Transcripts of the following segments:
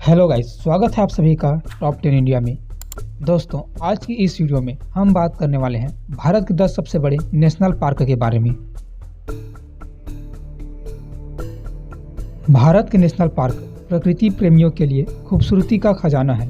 Hello guys, स्वागत है आप सभी का टॉप 10 इंडिया में। दोस्तों, आज की इस वीडियो में हम बात करने वाले हैं भारत के 10 सबसे बड़े नेशनल पार्क के बारे में। भारत के नेशनल पार्क प्रकृति प्रेमियों के लिए खूबसूरती का खजाना है,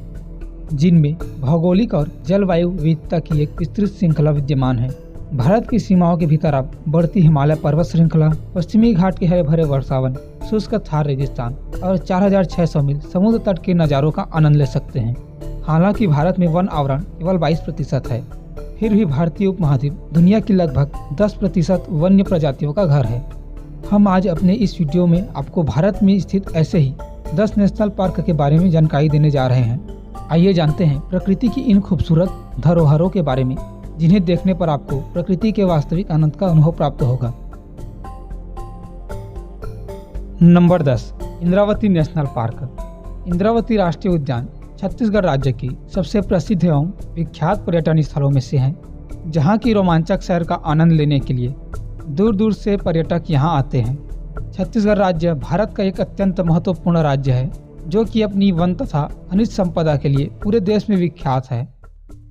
जिनमें भौगोलिक और जलवायु विविधता की एक विस्तृत श्रृंखला विद्यमान है। भारत की सीमाओं के भीतर आप बढ़ती हिमालय पर्वत श्रृंखला, पश्चिमी घाट के हरे भरे वर्षावन, शुष्क थार रेगिस्तान और 4600 मील समुद्र तट के नज़ारों का आनंद ले सकते हैं। हालांकि भारत में वन आवरण केवल 22% है, फिर भी भारतीय उपमहाद्वीप दुनिया की लगभग 10% वन्य प्रजातियों का घर है। हम आज अपने इस वीडियो में आपको भारत में स्थित ऐसे ही 10 नेशनल पार्क के बारे में जानकारी देने जा रहे हैं। आइए जानते हैं प्रकृति की इन खूबसूरत धरोहरों के बारे में, जिन्हें देखने पर आपको प्रकृति के वास्तविक आनंद का अनुभव प्राप्त होगा। Number 10, Indravati national park. Indravati राष्ट्रीय उद्यान छत्तीसगढ़ राज्य की सबसे प्रसिद्ध एवं विख्यात पर्यटन स्थलों में से है, जहां की रोमांचक सैर का आनंद लेने के लिए दूर दूर से पर्यटक यहां आते हैं। छत्तीसगढ़ राज्य भारत का एक अत्यंत महत्वपूर्ण राज्य है, जो कि अपनी वन तथा खनिज संपदा के लिए पूरे देश में विख्यात है।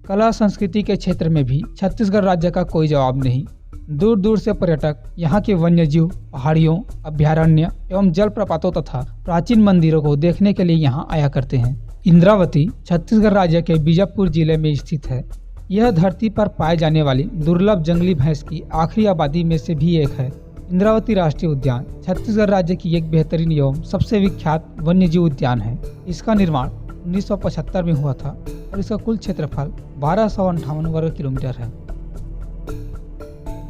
कला संस्कृति के क्षेत्र में भी छत्तीसगढ़ राज्य का कोई जवाब नहीं। दूर दूर से पर्यटक यहाँ के वन्यजीव, पहाड़ियों, अभ्यारण्य एवं जलप्रपातों तथा प्राचीन मंदिरों को देखने के लिए यहाँ आया करते हैं। इंद्रावती छत्तीसगढ़ राज्य के बीजापुर जिले में स्थित है। यह धरती पर पाए जाने वाली दुर्लभ जंगली भैंस की आखिरी आबादी में से भी एक है। इंद्रावती राष्ट्रीय उद्यान छत्तीसगढ़ राज्य की एक बेहतरीन एवं सबसे विख्यात वन्यजीव उद्यान है। इसका निर्माण 1975 में हुआ था और इसका कुल क्षेत्रफल 1258 वर्ग किलोमीटर है।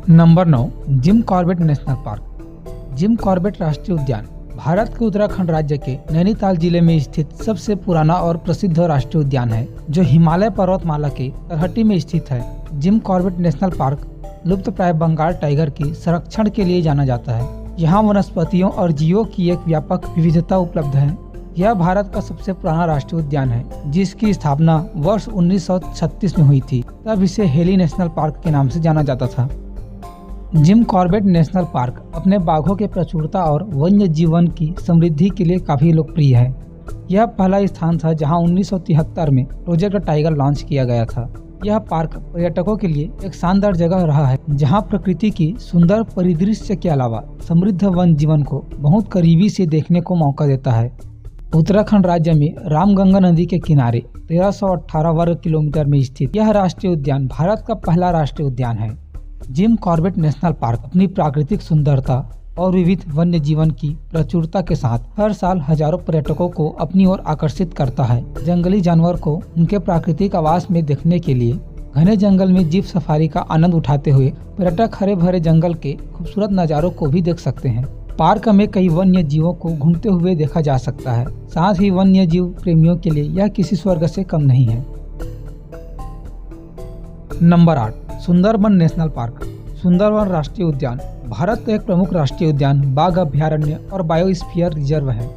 Number 9, Jim Corbett national park. Jim Corbett राष्ट्रीय उद्यान भारत के उत्तराखंड राज्य के नैनीताल जिले में स्थित सबसे पुराना और प्रसिद्ध राष्ट्रीय उद्यान है, जो हिमालय पर्वतमाला के तलहटी में स्थित है। जिम कॉर्बेट नेशनल पार्क लुप्तप्राय बंगाल टाइगर की संरक्षण के लिए जाना जाता है। यहाँ वनस्पतियों और जीवों की एक व्यापक विविधता उपलब्ध है। यह भारत का सबसे पुराना राष्ट्रीय उद्यान है, जिसकी स्थापना वर्ष 1936 में हुई थी। तब इसे हेली नेशनल पार्क के नाम से जाना जाता था। जिम कॉर्बेट नेशनल पार्क अपने बाघों के प्रचुरता और वन्य जीवन की समृद्धि के लिए काफी लोकप्रिय है। यह पहला स्थान था जहां 1973 में प्रोजेक्ट टाइगर लॉन्च किया गया था। यह पार्क पर्यटकों के लिए एक शानदार जगह रहा है, जहां प्रकृति की सुंदर परिदृश्य के अलावा समृद्ध वन जीवन को बहुत करीबी से देखने को मौका देता है। उत्तराखंड राज्य में रामगंगा नदी के किनारे 1318 वर्ग किलोमीटर में स्थित यह राष्ट्रीय उद्यान भारत का पहला राष्ट्रीय उद्यान है। जिम कॉर्बेट नेशनल पार्क अपनी प्राकृतिक सुंदरता और विविध वन्य जीवन की प्रचुरता के साथ हर साल हजारों पर्यटकों को अपनी ओर आकर्षित करता है। जंगली जानवर को उनके प्राकृतिक आवास में देखने के लिए घने जंगल में जीप सफारी का आनंद उठाते हुए पर्यटक हरे भरे जंगल के खूबसूरत नज़ारों को भी देख सकते हैं। पार्क में कई वन्य जीवों को घूमते हुए देखा जा सकता है। साथ ही वन्य जीव प्रेमियों के लिए यह किसी स्वर्ग से कम नहीं है। Number 8, Sundarban national park. Sundarban राष्ट्रीय उद्यान भारत का एक प्रमुख राष्ट्रीय उद्यान, बाघ अभ्यारण्य और बायोस्फीयर रिजर्व है।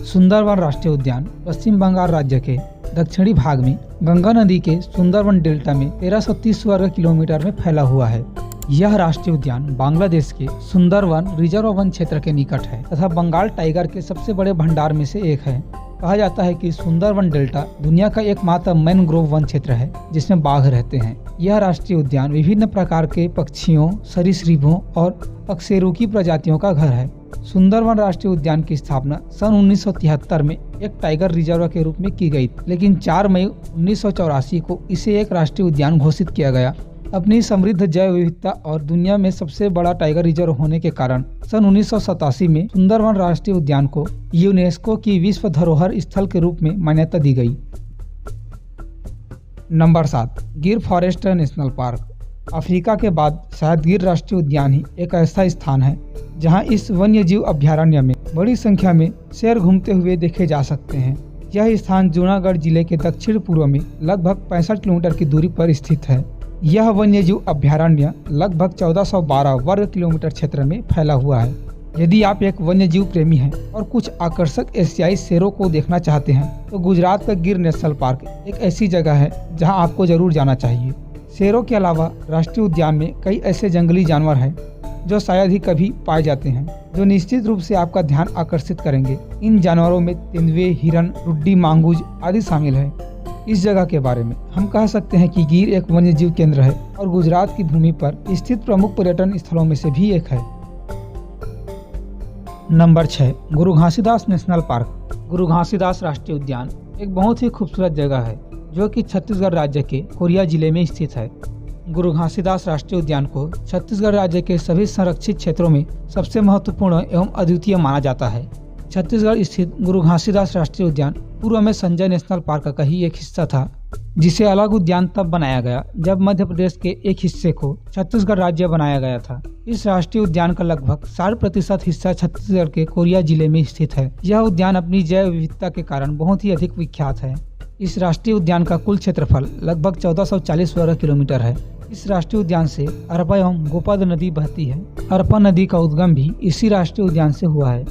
सुंदरबन राष्ट्रीय उद्यान पश्चिम बंगाल राज्य के दक्षिणी भाग में गंगा नदी के सुंदरबन डेल्टा में 1330 वर्ग किलोमीटर में फैला हुआ है। यह राष्ट्रीय उद्यान बांग्लादेश के सुंदरवन रिजर्व वन क्षेत्र के निकट है तथा बंगाल टाइगर के सबसे बड़े भंडार में से एक है। कहा जाता है कि सुंदरवन डेल्टा दुनिया का एकमात्र मैनग्रोव वन क्षेत्र है जिसमें बाघ रहते हैं। यह राष्ट्रीय उद्यान विभिन्न प्रकार के पक्षियों, सरीसृपों और अकशेरुकी प्रजातियों का घर है। सुंदरवन राष्ट्रीय उद्यान की स्थापना सन 1973 में एक टाइगर रिजर्व के रूप में की गई, लेकिन 4 मई 1984 को इसे एक राष्ट्रीय उद्यान घोषित किया गया। अपनी समृद्ध जैव विविधता और दुनिया में सबसे बड़ा टाइगर रिजर्व होने के कारण सन 1987 में सुंदरवन राष्ट्रीय उद्यान को यूनेस्को की विश्व धरोहर स्थल के रूप में मान्यता दी गई। नंबर 7, गिर फॉरेस्ट नेशनल पार्क। अफ्रीका के बाद शायद गिर राष्ट्रीय उद्यान ही एक ऐसा स्थान है जहां इस वन्यजीव अभ्यारण्य में बड़ी संख्या में शेर घूमते हुए देखे जा सकते हैं। यह स्थान जूनागढ़ जिले के दक्षिण पूर्व में लगभग 65 किलोमीटर की दूरी पर स्थित है। यह वन्यजीव अभ्यारण्य लगभग 1412 वर्ग किलोमीटर क्षेत्र में फैला हुआ है। यदि आप एक वन्यजीव प्रेमी हैं और कुछ आकर्षक एशियाई शेरों को देखना चाहते हैं, तो गुजरात का गिर नेशनल पार्क एक ऐसी जगह है जहां आपको जरूर जाना चाहिए। शेरों के अलावा राष्ट्रीय उद्यान में कई ऐसे जंगली जानवर हैं जो शायद ही कभी पाए जाते हैं, जो निश्चित रूप से आपका ध्यान आकर्षित करेंगे। इन जानवरों में तेंदुए, हिरन, रुड्डी, मांगूज आदि शामिल है। इस जगह के बारे में हम कह सकते हैं कि गिर एक वन्य जीव केंद्र है और गुजरात की भूमि पर स्थित प्रमुख पर्यटन स्थलों में से भी एक है। नंबर 6, गुरु घासीदास नेशनल पार्क। गुरु घासीदास राष्ट्रीय उद्यान एक बहुत ही खूबसूरत जगह है जो कि छत्तीसगढ़ राज्य के कोरिया जिले में स्थित है। गुरु घासीदास राष्ट्रीय उद्यान को छत्तीसगढ़ राज्य के सभी संरक्षित क्षेत्रों में सबसे महत्वपूर्ण एवं अद्वितीय माना जाता है। छत्तीसगढ़ स्थित गुरु घासीदास राष्ट्रीय उद्यान पूर्व में संजय नेशनल पार्क का ही एक हिस्सा था, जिसे अलग उद्यान तब बनाया गया जब मध्य प्रदेश के एक हिस्से को छत्तीसगढ़ राज्य बनाया गया था। इस राष्ट्रीय उद्यान का लगभग 60% हिस्सा छत्तीसगढ़ के कोरिया जिले में स्थित है। यह उद्यान अपनी जैव विविधता के कारण बहुत ही अधिक विख्यात है। इस राष्ट्रीय उद्यान का कुल क्षेत्रफल लगभग 1440 वर्ग किलोमीटर है। इस राष्ट्रीय उद्यान से अरपा एवं गोपद नदी बहती है। अरपा नदी का उद्गम भी इसी राष्ट्रीय उद्यान से हुआ है।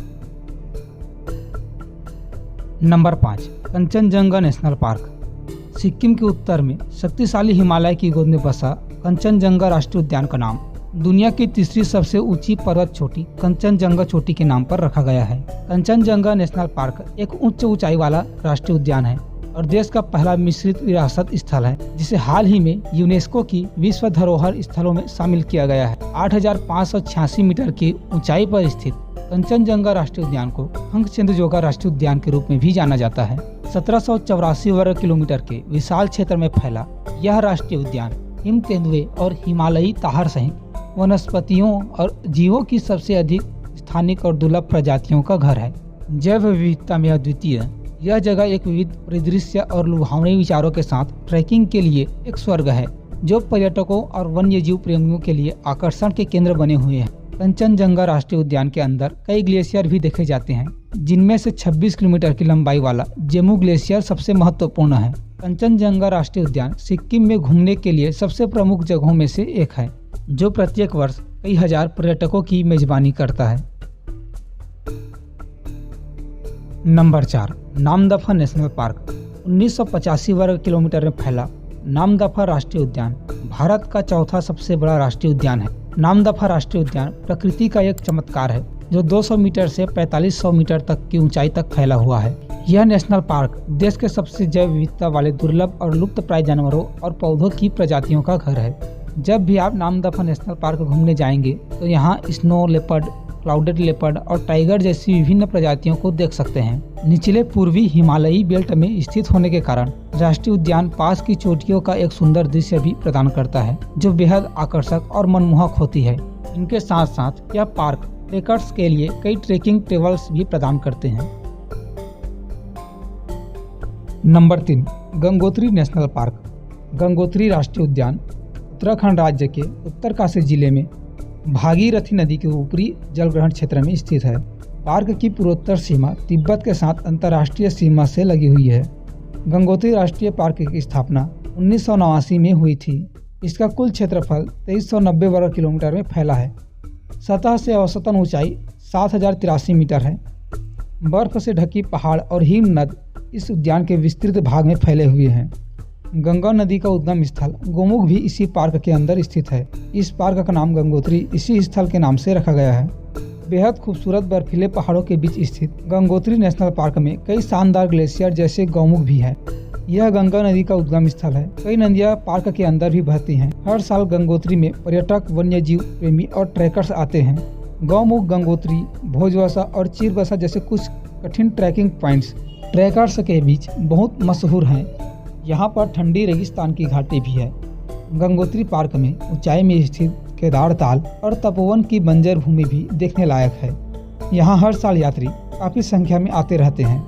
Number 5, Kanchenjunga national park. Sikkim के उत्तर में शक्तिशाली हिमालय की गोद में बसा कंचनजंगा राष्ट्रीय उद्यान का नाम दुनिया की तीसरी सबसे ऊंची पर्वत चोटी कंचनजंगा चोटी के नाम पर रखा गया है। कंचनजंगा नेशनल पार्क एक उच्च ऊंचाई वाला राष्ट्रीय उद्यान है और देश का पहला मिश्रित विरासत स्थल है, जिसे हाल ही में यूनेस्को की विश्व धरोहर स्थलों में शामिल किया गया है। 8,586 मीटर की ऊंचाई पर स्थित कंचनजंगा राष्ट्रीय उद्यान को खंगचेंदुजोगा राष्ट्रीय उद्यान के रूप में भी जाना जाता है। 1784 वर्ग किलोमीटर के विशाल क्षेत्र में फैला यह राष्ट्रीय उद्यान हिम तेंदुए और हिमालयी ताहर सहित वनस्पतियों और जीवों की सबसे अधिक स्थानिक और दुर्लभ प्रजातियों का घर है। जैव विविधता में अद्वितीय यह जगह एक विविध परिदृश्य और लुभावने विचारों के साथ ट्रैकिंग के लिए एक स्वर्ग है, जो पर्यटकों और वन्य जीव प्रेमियों के लिए आकर्षण के केंद्र बने हुए हैं। कंचनजंगा राष्ट्रीय उद्यान के अंदर कई ग्लेशियर भी देखे जाते हैं, जिनमें से 26 किलोमीटर की लंबाई वाला जेमू ग्लेशियर सबसे महत्वपूर्ण है। कंचनजंगा राष्ट्रीय उद्यान सिक्किम में घूमने के लिए सबसे प्रमुख जगहों में से एक है, जो प्रत्येक वर्ष कई हजार पर्यटकों की मेजबानी करता है। Number 4, Namdapha national park. 1985 वर्ग किलोमीटर में फैला नामदफा राष्ट्रीय उद्यान भारत का चौथा सबसे बड़ा राष्ट्रीय उद्यान है। नामदफा राष्ट्रीय उद्यान प्रकृति का एक चमत्कार है, जो 200 मीटर से 4500 मीटर तक की ऊंचाई तक फैला हुआ है। यह नेशनल पार्क देश के सबसे जैव विविधता वाले दुर्लभ और लुप्तप्राय जानवरों और पौधों की प्रजातियों का घर है। जब भी आप नामदफा नेशनल पार्क घूमने जाएंगे तो यहाँ स्नो लेपर्ड, क्लाउडेड लेपर्ड और टाइगर जैसी विभिन्न प्रजातियों को देख सकते हैं। निचले पूर्वी हिमालयी बेल्ट में स्थित होने के कारण राष्ट्रीय उद्यान पास की चोटियों का एक सुंदर दृश्य भी प्रदान करता है, जो बेहद आकर्षक और मनमोहक होती है। इनके साथ साथ यह पार्क ट्रेकर्स के लिए कई ट्रेकिंग ट्रेवल्स भी प्रदान करते हैं। Number 3, Gangotri national park. Gangotri राष्ट्रीय उद्यान उत्तराखंड राज्य के उत्तरकाशी जिले में भागीरथी नदी के ऊपरी जलग्रहण क्षेत्र में स्थित है। पार्क की पूर्वोत्तर सीमा तिब्बत के साथ अंतर्राष्ट्रीय सीमा से लगी हुई है। गंगोत्री राष्ट्रीय पार्क की स्थापना 1989 में हुई थी। इसका कुल क्षेत्रफल 2390 वर्ग किलोमीटर में फैला है। सतह से औसतन ऊंचाई 7083 मीटर है। बर्फ से ढकी पहाड़ और हिम नद इस उद्यान के विस्तृत भाग में फैले हुए हैं। गंगा नदी का उद्गम स्थल गोमुख भी इसी पार्क के अंदर स्थित है। इस पार्क का नाम गंगोत्री इसी स्थल के नाम से रखा गया है। बेहद खूबसूरत बर्फीले पहाड़ों के बीच स्थित गंगोत्री नेशनल पार्क में कई शानदार ग्लेशियर जैसे गौमुख भी है। यह गंगा नदी का उद्गम स्थल है। कई नदियां पार्क के अंदर भी बहती हैं। हर साल गंगोत्री में पर्यटक, वन्य जीव प्रेमी और ट्रैकर्स आते हैं। गौमुख, गंगोत्री, भोजवसा और चीरबसा जैसे कुछ कठिन ट्रैकिंग पॉइंट्स ट्रैकर्स के बीच बहुत मशहूर हैं। यहाँ पर ठंडी रेगिस्तान की घाटी भी है। गंगोत्री पार्क में ऊंचाई में स्थित केदार ताल और तपोवन की बंजर भूमि भी देखने लायक है। यहाँ हर साल यात्री काफी संख्या में आते रहते हैं।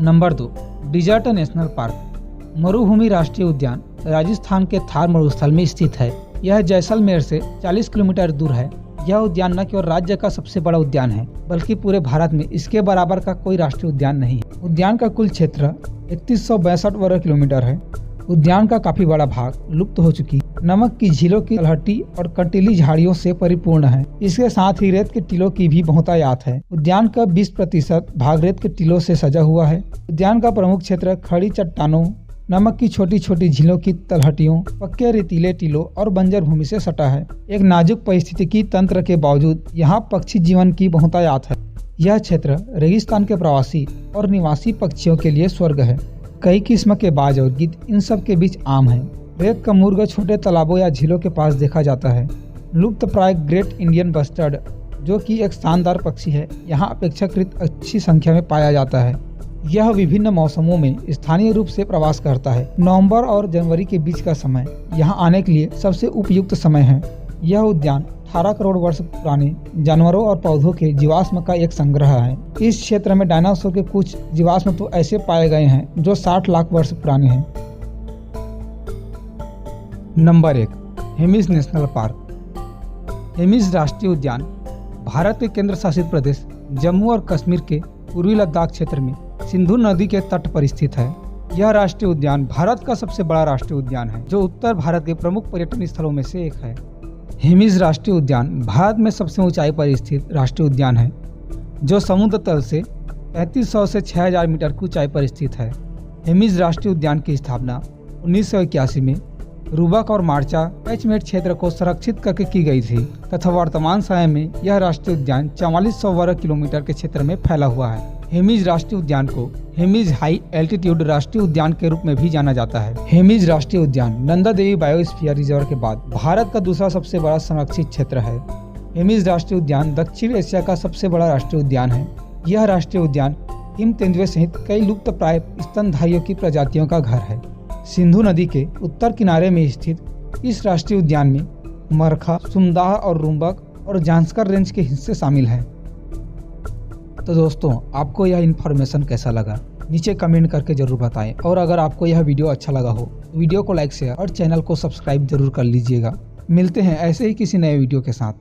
Number 2, desert national park. मरुभूमि राष्ट्रीय उद्यान राजस्थान के थार मरुस्थल में स्थित है। यह जैसलमेर से 40 किलोमीटर दूर है। यह उद्यान न केवल राज्य का सबसे बड़ा उद्यान है, बल्कि पूरे भारत में इसके बराबर का कोई राष्ट्रीय उद्यान नहीं है। उद्यान का कुल क्षेत्र 3162 वर्ग किलोमीटर है। उद्यान का काफी बड़ा भाग लुप्त हो चुकी नमक की झीलों की तलहटी और कंटीली झाड़ियों से परिपूर्ण है। इसके साथ ही रेत के टीलों की भी बहुतायत है। उद्यान का 20% भाग रेत के टीलों से सजा हुआ है। उद्यान का प्रमुख क्षेत्र खड़ी चट्टानों, नमक की छोटी छोटी झीलों की तलहटियों, पक्के रेतीले टीलों और बंजर भूमि से सटा है। एक नाजुक पारिस्थितिकी तंत्र के बावजूद यहाँ पक्षी जीवन की बहुतायत है। यह क्षेत्र रेगिस्तान के प्रवासी और निवासी पक्षियों के लिए स्वर्ग है। कई किस्म के बाज और गिद्ध इन सब के बीच आम है। रेत का मुर्गा छोटे तालाबों या झीलों के पास देखा जाता है। लुप्त प्राय ग्रेट इंडियन बस्टर्ड, जो कि एक शानदार पक्षी है, यहाँ अपेक्षाकृत अच्छी संख्या में पाया जाता है। यह विभिन्न मौसमों में स्थानीय रूप से प्रवास करता है। नवंबर और जनवरी के बीच का समय यहाँ आने के लिए सबसे उपयुक्त समय है। यह उद्यान 18 करोड़ वर्ष पुराने जानवरों और पौधों के जीवाश्म का एक संग्रह है। इस क्षेत्र में डायनासोर के कुछ जीवाश्म तो ऐसे पाए गए हैं जो 60 लाख वर्ष पुराने हैं। Number 1, Hemis national park. Hemis राष्ट्रीय उद्यान भारत के केंद्र शासित प्रदेश जम्मू और कश्मीर के पूर्वी लद्दाख क्षेत्र में सिंधु नदी के तट पर स्थित है। यह राष्ट्रीय उद्यान भारत का सबसे बड़ा राष्ट्रीय उद्यान है, जो उत्तर भारत के प्रमुख पर्यटन स्थलों में से एक है। हेमिस राष्ट्रीय उद्यान भारत में सबसे ऊंचाई पर स्थित राष्ट्रीय उद्यान है, जो समुद्र तल से 3500 से 6000 मीटर की ऊंचाई पर स्थित है। हेमिस राष्ट्रीय उद्यान की स्थापना 1981 में रूबक और मार्चा कैचमेंट क्षेत्र को संरक्षित करके की गई थी तथा वर्तमान समय में यह राष्ट्रीय उद्यान 4400 वर्ग किलोमीटर के क्षेत्र में फैला हुआ है। हेमिस राष्ट्रीय उद्यान को हेमिस हाई एल्टीट्यूड राष्ट्रीय उद्यान के रूप में भी जाना जाता है। हेमिस राष्ट्रीय उद्यान नंदा देवी बायोस्फीयर रिजर्व के बाद भारत का दूसरा सबसे बड़ा संरक्षित क्षेत्र है। हेमिस राष्ट्रीय उद्यान दक्षिण एशिया का सबसे बड़ा राष्ट्रीय उद्यान है। यह राष्ट्रीय उद्यान हिम तेंदुए सहित कई लुप्त प्राय स्तनधारियों की प्रजातियों का घर है। सिंधु नदी के उत्तर किनारे में स्थित इस राष्ट्रीय उद्यान में मरखा, सुमदाह और रुम्बक और जांस्कर रेंज के हिस्से शामिल हैं। तो दोस्तों, आपको यह इन्फॉर्मेशन कैसा लगा नीचे कमेंट करके जरूर बताएं, और अगर आपको यह वीडियो अच्छा लगा हो तो वीडियो को लाइक शेयर और चैनल को सब्सक्राइब जरूर कर लीजिएगा। मिलते हैं ऐसे ही किसी नए वीडियो के साथ।